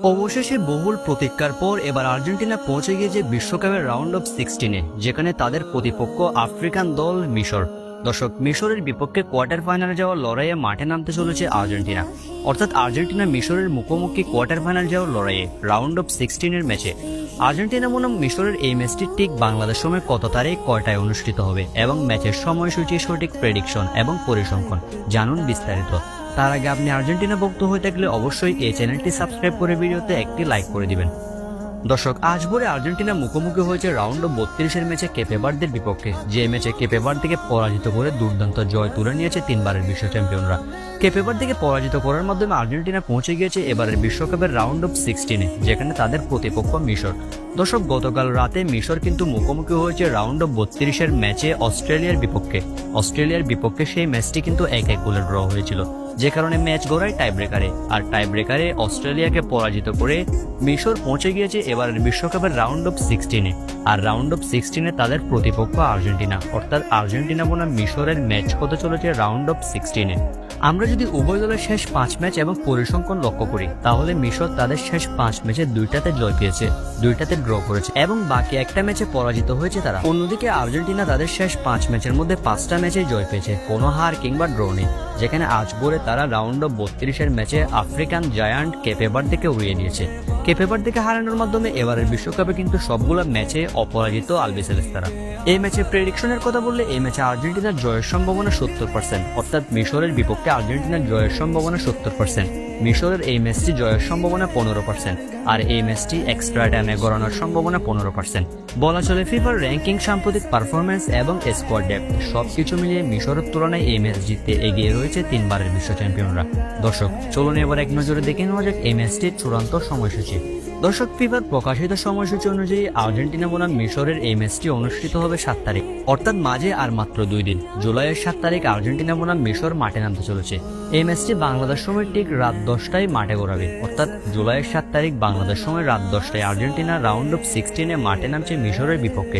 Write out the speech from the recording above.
অবশেষে বহুল প্রতীক্ষার পর এবার আর্জেন্টিনা পৌঁছে গিয়েছে বিশ্বকাপের রাউন্ড অফ 16-এ, যেখানে তাদের প্রতিপক্ষ আফ্রিকান দল মিশর। দর্শক, মিশরের বিপক্ষে কোয়ার্টার ফাইনালে যাওয়ার লড়াইয়ে মাঠে নামতে চলেছে আর্জেন্টিনা। অর্থাৎ আর্জেন্টিনা মিশরের মুখোমুখি কোয়ার্টার ফাইনাল যাওয়ার লড়াইয়ে রাউন্ড অফ 16-এর ম্যাচে। আর্জেন্টিনা বনাম মিশরের এই ম্যাচটি ঠিক বাংলাদেশ সময় কত তারিখ কয়টায় অনুষ্ঠিত হবে এবং ম্যাচের সময়সূচি, সঠিক প্রেডিকশন এবং পরিসংখ্যান জানুন বিস্তারিত। তার আগে আপনি আর্জেন্টিনা ভক্ত হয়ে থাকলে অবশ্যই এই চ্যানেলটি সাবস্ক্রাইব করে ভিডিওতে একটি লাইক করে দিবেন। দর্শক, আজ ভোরে আর্জেন্টিনা মুখোমুখি হয়েছে রাউন্ড অফ 32-এর ম্যাচে কেপে ভার্দের বিপক্ষে, যে ম্যাচে কেপে ভার্দেকে পরাজিত করে দুর্দান্ত জয় তুলে নিয়েছে তিনবারের বিশ্ব চ্যাম্পিয়নরা। কেপে ভার্দেকে পরাজিত করার মাধ্যমে আর্জেন্টিনা পৌঁছে গিয়েছে এবারের বিশ্বকাপের রাউন্ড অফ 16-এ, যেখানে তাদের প্রতিপক্ষ মিশর। দর্শক, গতকাল রাতে মিশর কিন্তু মুখোমুখি হয়েছে রাউন্ড অফ 32-এর ম্যাচে অস্ট্রেলিয়ার বিপক্ষে। অস্ট্রেলিয়ার বিপক্ষে সেই ম্যাচটি কিন্তু 1-1 গোলে ড্র হয়েছিল, যে কারণে ম্যাচ গড়ায় টাই ব্রেকারে। আর টাই ব্রেকারে অস্ট্রেলিয়াকে পরাজিত করে মিশর পৌঁছে গিয়েছে এবারের বিশ্বকাপের রাউন্ড অফ 16-এ। আর রাউন্ড অফ 16-এ তাদের প্রতিপক্ষ আর্জেন্টিনা। অর্থাৎ আর্জেন্টিনা বনাম মিশরের ম্যাচ হতে চলেছে রাউন্ড অফ 16-এ। আমরা যদি উভয় দলের শেষ 5 ম্যাচ এবং পরিসংখ্যান লক্ষ্য করি, তাহলে মিশর তাদের শেষ 5 ম্যাচে 2টাতে জয় পেয়েছে, 2টাতে ড্র করেছে এবং বাকি একটা ম্যাচে পরাজিত হয়েছে তারা। অন্যদিকে আর্জেন্টিনা তাদের শেষ 5 ম্যাচের মধ্যে 5টা ম্যাচে জয় পেয়েছে, কোনো হার কিংবা ড্র নেই, যেখানে আজ ভোরে তারা রাউন্ড অফ 32-এর ম্যাচে আফ্রিকান জায়ান্ট কেপে ভার্দেকে উড়িয়ে দিয়েছে। কেপে ভার্দেকে হারানোর মাধ্যমে এবারের বিশ্বকাপে কিন্তু সবগুলো ম্যাচে অপরাজিত আলবিসেলেস্তারা। এই ম্যাচে প্রেডিকশনের কথা বললে এই ম্যাচে আর্জেন্টিনার জয়ের সম্ভাবনা 70%, অর্থাৎ মিশরের বিপক্ষে আর্জেন্টিনার জয়ের সম্ভাবনা 70%। মিশরের এই ম্যাচটি জয়ের সম্ভাবনা 15%, আর এই ম্যাচটি এক্সট্রা টাইমে গড়ানোর সম্ভাবনা 15%। বলা চলে ফিফার র্যাঙ্কিং, সাম্প্রতিক পারফরমেন্স এবং স্কোয়াড ডেপথ সবকিছু মিলিয়ে মিশরের তুলনায় এই ম্যাচ জিততে এগিয়ে রয়েছে তিনবারের বিশ্ব চ্যাম্পিয়নরা। দর্শক, চলুন এবার এক নজরে দেখে নেওয়া যাক এই ম্যাচটির চূড়ান্ত সময়সূচি। দর্শক, ফিফার প্রকাশিত সময়সূচি অনুযায়ী আর্জেন্টিনা বনাম মিশরের এই ম্যাচটি অনুষ্ঠিত হবে 7 তারিখ, অর্থাৎ মাঝে আর মাত্র 2 দিন। জুলাইয়ের 7 তারিখ আর্জেন্টিনা বনাম মিশর মাঠে নামতে চলেছে। এই ম্যাচটি বাংলাদেশ সময় ঠিক রাত 10টায় মাঠে গড়াবে, অর্থাৎ জুলাইয়ের 7 তারিখ বাংলাদেশ সময় রাত 10টায় আর্জেন্টিনা রাউন্ড অফ 16-এ মাঠে নামছে মিশরের বিপক্ষে।